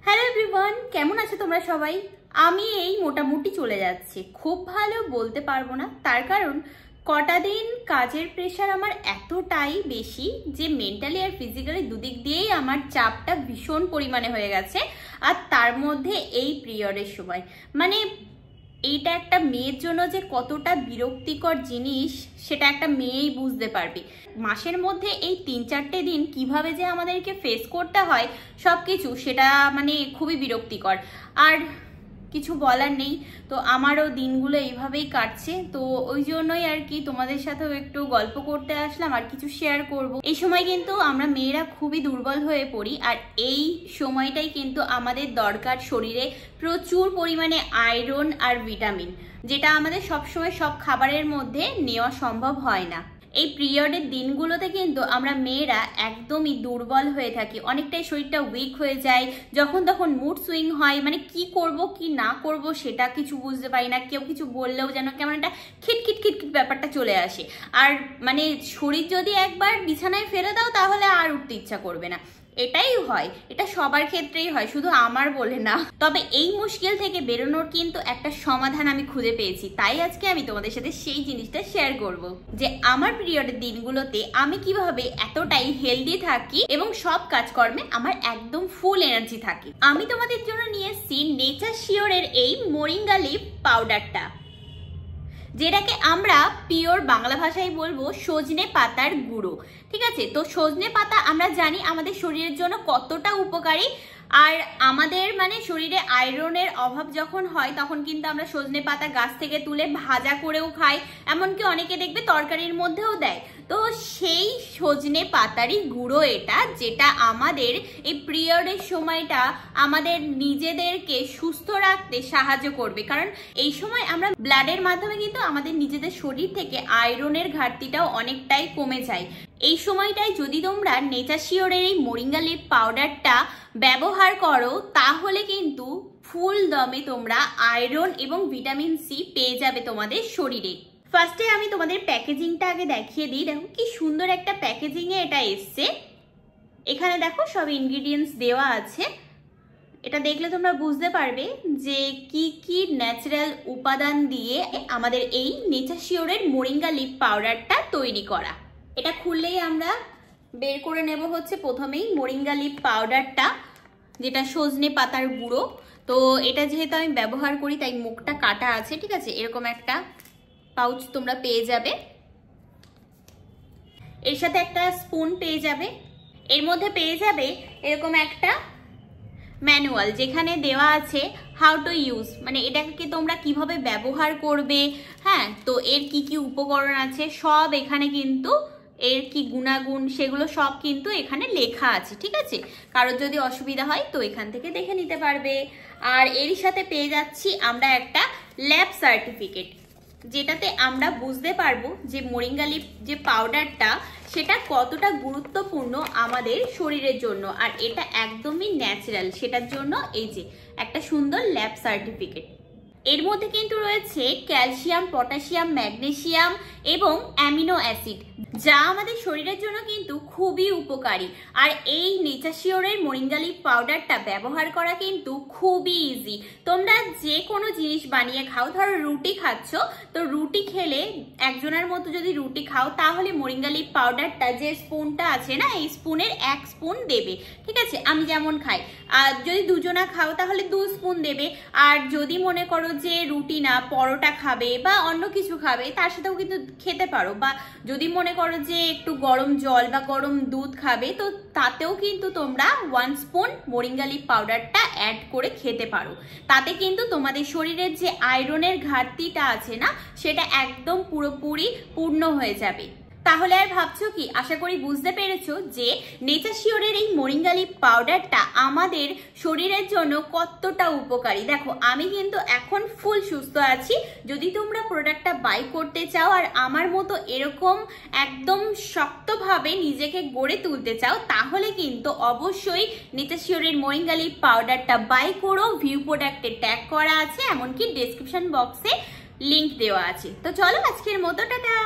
Hello everyone, কেমন আছো তোমরা সবাই? আমি এই মোটামুটি চলে যাচ্ছে, খুব ভালো বলতে পারবো না। তার কারণ কটা দিন কাজের প্রেশার আমার এতটাই বেশি যে মেন্টালি আর ফিজিক্যালি দুদিক দিয়েই আমার চাপটা ভীষণ পরিমাণে হয়ে গেছে। আর তার মধ্যে এই পিরিয়ডের সময় মানে এইটা একটা মেয়ের জন্য যে কতটা বিরক্তিকর জিনিস সেটা একটা মেয়েই বুঝতে পারবে। মাসের মধ্যে এই ৩-৪টে দিন কিভাবে যে আমাদেরকে ফেস করতে হয় সবকিছু, সেটা মানে খুবই বিরক্তিকর। আর কিছু বলার নেই, তো আমারও দিনগুলো এইভাবেই কাটছে। তো ওই জন্যই আর কি তোমাদের সাথেও একটু গল্প করতে আসলাম আর কিছু শেয়ার করব। এই সময় কিন্তু আমরা মেয়েরা খুবই দুর্বল হয়ে পড়ি, আর এই সময়টাই কিন্তু আমাদের দরকার শরীরে প্রচুর পরিমাণে আয়রন আর ভিটামিন, যেটা আমাদের সবসময় সব খাবারের মধ্যে নেওয়া সম্ভব হয় না। এই পিরিয়ডের দিনগুলোতে কিন্তু আমরা মেয়েরা একদমই দুর্বল হয়ে থাকি, অনেকটাই শরীরটা উইক হয়ে যায়, যখন তখন মুড সুইং হয়, মানে কি করব কি না করব সেটা কিছু বুঝতে পারি না। কেউ কিছু বললেও যেন কেমন একটা খিটখিট খিটখিট ব্যাপারটা চলে আসে। আর মানে শরীর যদি একবার বিছানায় ফেলে দাও তাহলে আর উঠতে ইচ্ছা করবে না। এটাই হয়, এটা সবার ক্ষেত্রেই হয়, শুধু আমার বলে না। তবে এই মুশকিল থেকে বেরোনোর কিন্তু একটা সমাধান আমি খুঁজে পেয়েছি, তাই আজকে আমি তোমাদের সাথে সেই জিনিসটা শেয়ার করব যে আমার পিরিয়ডের দিনগুলোতে আমি কিভাবে এতটাই হেলদি থাকি এবং সব কাজকর্মে আমার একদম ফুল এনার্জি থাকে। আমি তোমাদের জন্য নিয়ে এসেছি নেচার শিওরের এই মোরিঙ্গা লিফ পাউডারটা, যেটাকে আমরা পিওর বাংলা ভাষায় বলবো সজনে পাতার গুঁড়ো। ঠিক আছে, তো সজনে পাতা আমরা জানি আমাদের শরীরের জন্য কতটা উপকারী। আর আমাদের মানে শরীরে আয়রনের অভাব যখন হয় তখন কিন্তু আমরা সজনে পাতা গাছ থেকে তুলে ভাজা করেও খাই, এমনকি অনেকে দেখবে তরকারির মধ্যেও দেয়। তো সেই সজনে পাতারই গুঁড়ো এটা, যেটা আমাদের এই পিরিয়ডের সময়টা আমাদের নিজেদেরকে সুস্থ রাখতে সাহায্য করবে। কারণ এই সময় আমরা ব্লাডের মাধ্যমে কিন্তু আমাদের নিজেদের শরীর থেকে আয়রনের ঘাটতিটাও অনেকটাই কমে যায়। এই সময়টায় যদি তোমরা নেচার শিওরের এই মোরিঙ্গা লিফ পাউডারটা ব্যবহার করো তাহলে কিন্তু ফুল দমে তোমরা আয়রন এবং ভিটামিন সি পেয়ে যাবে তোমাদের শরীরে। ফার্স্টে আমি তোমাদের প্যাকেজিংটা আগে দেখিয়ে দিই। দেখো কি সুন্দর একটা প্যাকেজিংয়ে এটা এসছে। এখানে দেখো সব ইনগ্রিডিয়েন্টস দেওয়া আছে। এটা দেখলে তোমরা বুঝতে পারবে যে কি কি ন্যাচারাল উপাদান দিয়ে আমাদের এই নেচার শিওরের মোরিঙ্গা লিফ পাউডারটা তৈরি করা। এটা খুললেই আমরা বের করে নেব হচ্ছে প্রথমেই মোরিঙ্গা লিফ পাউডারটা, যেটা সজনে পাতার গুঁড়ো। তো এটা যেহেতু আমি ব্যবহার করি তাই মুখটা কাটা আছে। ঠিক আছে, এরকম একটা পাউচ তোমরা পেয়ে যাবে। এর সাথে একটা স্পুন পেয়ে যাবে। এর মধ্যে পেয়ে যাবে এরকম একটা ম্যানুয়াল, যেখানে দেওয়া আছে হাউ টু ইউজ, মানে এটাকে তোমরা কিভাবে ব্যবহার করবে। হ্যাঁ, তো এর কি কি উপকরণ আছে সব এখানে কিন্তু, এর কি গুণাগুণ সেগুলো সব কিন্তু এখানে লেখা আছে। ঠিক আছে, কারোর যদি অসুবিধা হয় তো এখান থেকে দেখে নিতে পারবে। আর এর সাথে পেয়ে যাচ্ছি আমরা একটা ল্যাব সার্টিফিকেট, যেটাতে আমরা বুঝতে পারবো যে মোরিঙ্গা লিফ যে পাউডারটা সেটা কতটা গুরুত্বপূর্ণ আমাদের শরীরের জন্য, আর এটা একদমই ন্যাচারাল, সেটার জন্য এই যে একটা সুন্দর ল্যাব সার্টিফিকেট। এর মধ্যে কিন্তু রয়েছে ক্যালসিয়াম, পটাশিয়াম, ম্যাগনেসিয়াম এবং অ্যামিনো অ্যাসিড, যা আমাদের শরীরের জন্য কিন্তু খুবই উপকারী। আর এই নেচার শিওরের মোরিঙ্গা লিফ পাউডারটা ব্যবহার করা কিন্তু খুবই ইজি। তোমরা যে কোনো জিনিস বানিয়ে খাও, ধরো রুটি খাচ্ছ, তো রুটি খেলে একজনের মতো যদি রুটি খাও তাহলে মোরিঙ্গা লিফ পাউডারটা যে স্পুনটা আছে না, এই স্পুনের 1 স্পুন দেবে। ঠিক আছে, আমি যেমন খাই। আর যদি দুজনা খাও তাহলে 2 স্পুন দেবে। আর যদি মনে করো যে রুটি না পরোটা খাবে বা অন্য কিছু খাবে তার সাথেও কিন্তু খেতে পারো, বা যদি মনে করো যে একটু গরম জল বা গরম দুধ খাবে তো তাতেও কিন্তু তোমরা 1 স্পুন মোরিঙ্গা লিফ পাউডারটা অ্যাড করে খেতে পারো। তাতে কিন্তু তোমাদের শরীরের যে আয়রনের ঘাটতিটা আছে না সেটা একদম পুরোপুরি পূর্ণ হয়ে যাবে। তাহলে আর ভাবছো কি? আশা করি বুঝতে পেরেছো যে নেচার শিওরের এই মোরিঙ্গা লিফ পাউডারটা আমাদের শরীরের জন্য কতটা উপকারী। দেখো আমি কিন্তু এখন ফুল সুস্থ আছি। যদি তোমরা প্রোডাক্টটা বাই করতে চাও আর আমার মতো এরকম একদম শক্তভাবে নিজেকে গড়ে তুলতে চাও তাহলে কিন্তু অবশ্যই নেচার শিওরের মোরিঙ্গা লিফ পাউডারটা বাই করো। ভিউ প্রোডাক্টে ট্যাগ করা আছে, এমনকি ডেসক্রিপশন বক্সে লিংক দেওয়া আছে। তো চলো আজকের মতো টাটা।